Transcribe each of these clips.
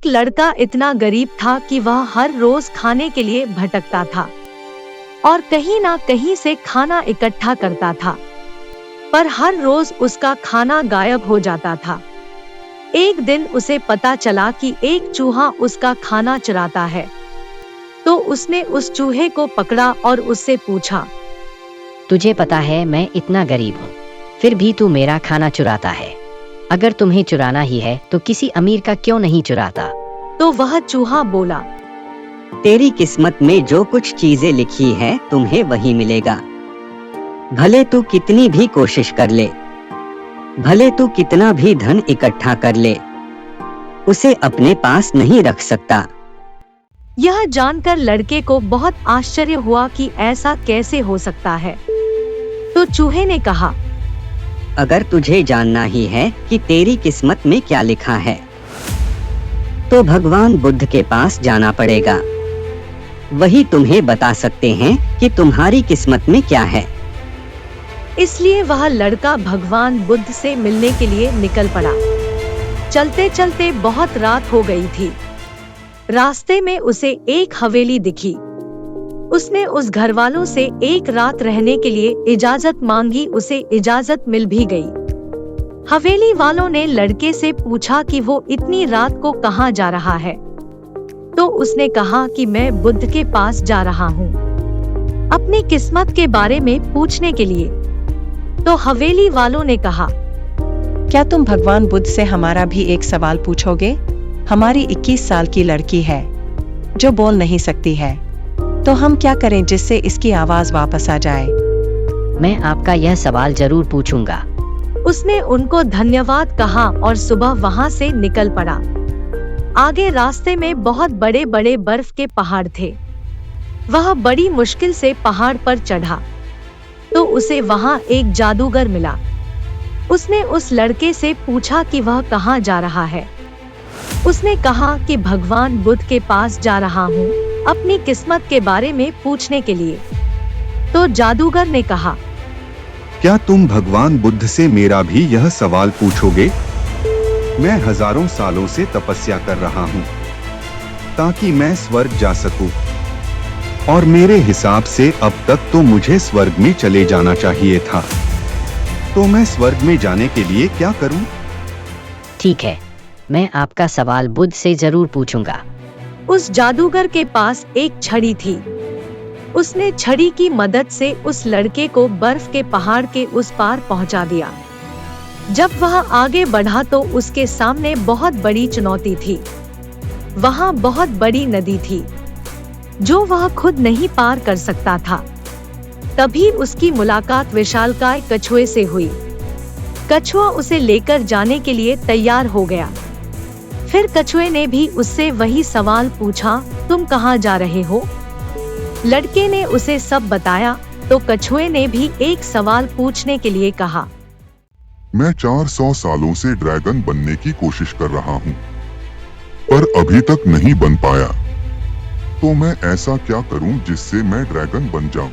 लड़का इतना गरीब था कि वह हर रोज खाने के लिए भटकता था और कहीं ना कहीं से खाना इकट्ठा करता था, पर हर रोज उसका खाना गायब हो जाता था। एक दिन उसे पता चला कि एक चूहा उसका खाना चुराता है, तो उसने उस चूहे को पकड़ा और उससे पूछा, तुझे पता है मैं इतना गरीब हूँ, फिर भी तू मेरा खाना चुराता है। अगर तुम्हें चुराना ही है तो किसी अमीर का क्यों नहीं चुराता? तो वह चूहा बोला, तेरी किस्मत में जो कुछ चीजें लिखी हैं तुम्हें वही मिलेगा। भले तू कितनी भी कोशिश कर ले, भले तू कितना भी धन इकट्ठा कर ले, उसे अपने पास नहीं रख सकता। यह जानकर लड़के को बहुत आश्चर्य हुआ कि ऐसा कैसे हो सकता है। तो चूहे ने कहा, अगर तुझे जानना ही है कि तेरी किस्मत में क्या लिखा है, तो भगवान बुद्ध के पास जाना पड़ेगा। वही तुम्हें बता सकते हैं कि तुम्हारी किस्मत में क्या है। इसलिए वह लड़का भगवान बुद्ध से मिलने के लिए निकल पड़ा। चलते चलते बहुत रात हो गई थी। रास्ते में उसे एक हवेली दिखी। उसने उस घर वालों से एक रात रहने के लिए इजाजत मांगी। उसे इजाजत मिल भी गई। हवेली वालों ने लड़के से पूछा कि वो इतनी रात को कहाँ जा रहा है। तो उसने कहा कि मैं बुद्ध के पास जा रहा हूँ, अपनी किस्मत के बारे में पूछने के लिए। तो हवेली वालों ने कहा, क्या तुम भगवान बुद्ध से हमारा भी एक सवाल पूछोगे? हमारी 21 साल की लड़की है जो बोल नहीं सकती है, तो हम क्या करें जिससे इसकी आवाज वापस आ जाए? मैं आपका यह सवाल जरूर पूछूंगा। उसने उनको धन्यवाद कहा और सुबह वहां से निकल पड़ा। आगे रास्ते में बहुत बड़े बड़े बर्फ के पहाड़ थे। वह बड़ी मुश्किल से पहाड़ पर चढ़ा, तो उसे वहां एक जादूगर मिला। उसने उस लड़के से पूछा कि वह कहाँ जा रहा है। उसने कहा कि भगवान बुद्ध के पास जा रहा हूँ, अपनी किस्मत के बारे में पूछने के लिए। तो जादूगर ने कहा, क्या तुम भगवान बुद्ध से मेरा भी यह सवाल पूछोगे? मैं हजारों सालों से तपस्या कर रहा हूँ ताकि मैं स्वर्ग जा सकूं, और मेरे हिसाब से अब तक तो मुझे स्वर्ग में चले जाना चाहिए था। तो मैं स्वर्ग में जाने के लिए क्या करूं? ठीक है, मैं आपका सवाल बुद्ध से जरूर पूछूंगा। उस जादूगर के पास एक छड़ी थी। उसने छड़ी की मदद से उस लड़के को बर्फ के पहाड़ के उस पार पहुंचा दिया। जब वह आगे बढ़ा तो उसके सामने बहुत बड़ी चुनौती थी। वहां बहुत बड़ी नदी थी जो वह खुद नहीं पार कर सकता था। तभी उसकी मुलाकात विशालकाय कछुए से हुई। कछुआ उसे लेकर जाने के लिए तैयार हो गया। फिर कछुए ने भी उससे वही सवाल पूछा, तुम कहाँ जा रहे हो? लड़के ने उसे सब बताया। तो कछुए ने भी एक सवाल पूछने के लिए कहा, मैं 400 सालों से ड्रैगन बनने की कोशिश कर रहा हूँ, पर अभी तक नहीं बन पाया। तो मैं ऐसा क्या करूं जिससे मैं ड्रैगन बन जाऊं?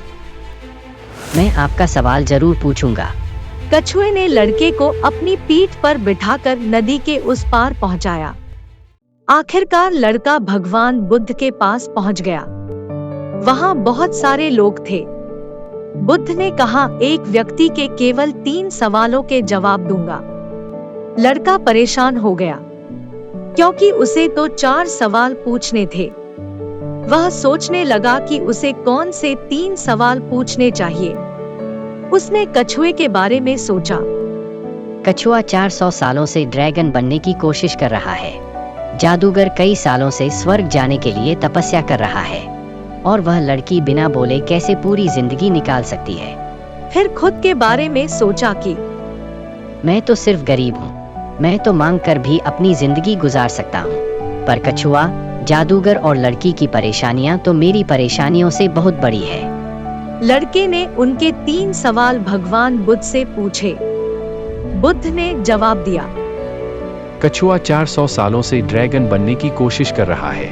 मैं आपका सवाल जरूर पूछूंगा। कछुए ने लड़के को अपनी पीठ पर बिठाकर नदी के उस पार पहुंचाया। आखिरकार लड़का भगवान बुद्ध के पास पहुंच गया। वहां बहुत सारे लोग थे। बुद्ध ने कहा, एक व्यक्ति के केवल 3 सवालों के जवाब दूंगा। लड़का परेशान हो गया क्योंकि उसे तो 4 सवाल पूछने थे। वह सोचने लगा कि उसे कौन से 3 सवाल पूछने चाहिए। उसने कछुए के बारे में सोचा। कछुआ 400 सालों से ड्रैगन बनने की कोशिश कर रहा है। जादूगर कई सालों से स्वर्ग जाने के लिए तपस्या कर रहा है, और वह लड़की बिना बोले कैसे पूरी जिंदगी निकाल सकती है। फिर खुद के बारे में सोचा कि मैं तो सिर्फ गरीब हूँ, मैं तो मांग कर भी अपनी जिंदगी गुजार सकता हूँ, पर कछुआ, जादूगर और लड़की की परेशानियाँ तो मेरी परेशानियों से बहुत बड़ी है। लड़के ने उनके 3 सवाल भगवान बुद्ध से पूछे। बुद्ध ने जवाब दिया, कछुआ 400 सालों से ड्रैगन बनने की कोशिश कर रहा है,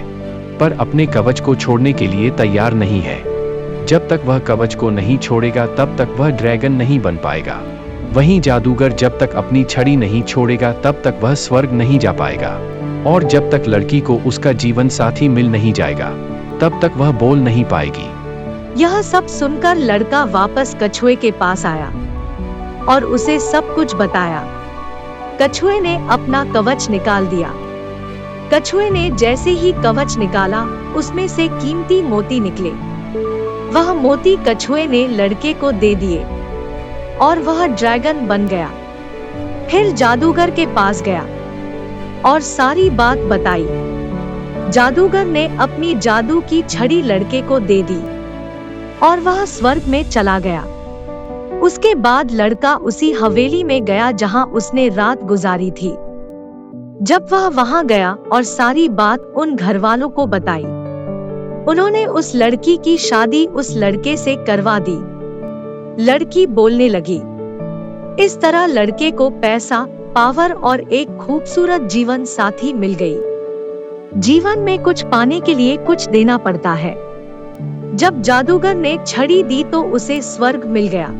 पर अपने कवच को छोड़ने के लिए तैयार नहीं है। जब तक वह कवच को नहीं छोड़ेगा तब तक वह ड्रैगन नहीं बन पाएगा। वहीं जादूगर जब तक अपनी छड़ी नहीं छोड़ेगा तब तक वह स्वर्ग नहीं जा पाएगा, और जब तक लड़की को उसका जीवन साथी मिल नहीं जाएगा तब तक वह बोल नहीं पाएगी। यह सब सुनकर लड़का वापस कछुए के पास आया और उसे सब कुछ बताया। कछुए ने अपना कवच निकाल दिया। कछुए ने जैसे ही कवच निकाला, उसमें से कीमती मोती निकले। वह मोती कछुए ने लड़के को दे दिए और वह ड्रैगन बन गया। फिर जादूगर के पास गया और सारी बात बताई। जादूगर ने अपनी जादू की छड़ी लड़के को दे दी और वह स्वर्ग में चला गया। उसके बाद लड़का उसी हवेली में गया जहां उसने रात गुजारी थी। जब वह वहां गया और सारी बात उन घरवालों को बताई, उन्होंने उस लड़की की शादी उस लड़के से करवा दी। लड़की बोलने लगी। इस तरह लड़के को पैसा, पावर और एक खूबसूरत जीवन साथी मिल गई। जीवन में कुछ पाने के लिए कुछ देना पड़ता है। जब जादूगर ने छड़ी दी तो उसे स्वर्ग मिल गया।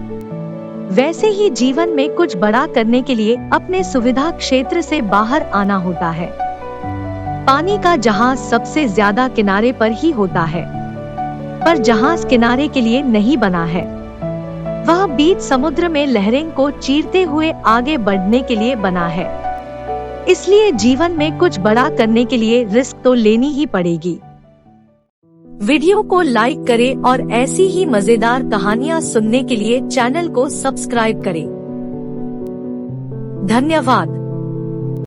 वैसे ही जीवन में कुछ बड़ा करने के लिए अपने सुविधा क्षेत्र से बाहर आना होता है। पानी का जहाज सबसे ज्यादा किनारे पर ही होता है, पर जहाज किनारे के लिए नहीं बना है। वह बीच समुद्र में लहरें को चीरते हुए आगे बढ़ने के लिए बना है। इसलिए जीवन में कुछ बड़ा करने के लिए रिस्क तो लेनी ही पड़ेगी। वीडियो को लाइक करें और ऐसी ही मजेदार कहानियां सुनने के लिए चैनल को सब्सक्राइब करें। धन्यवाद।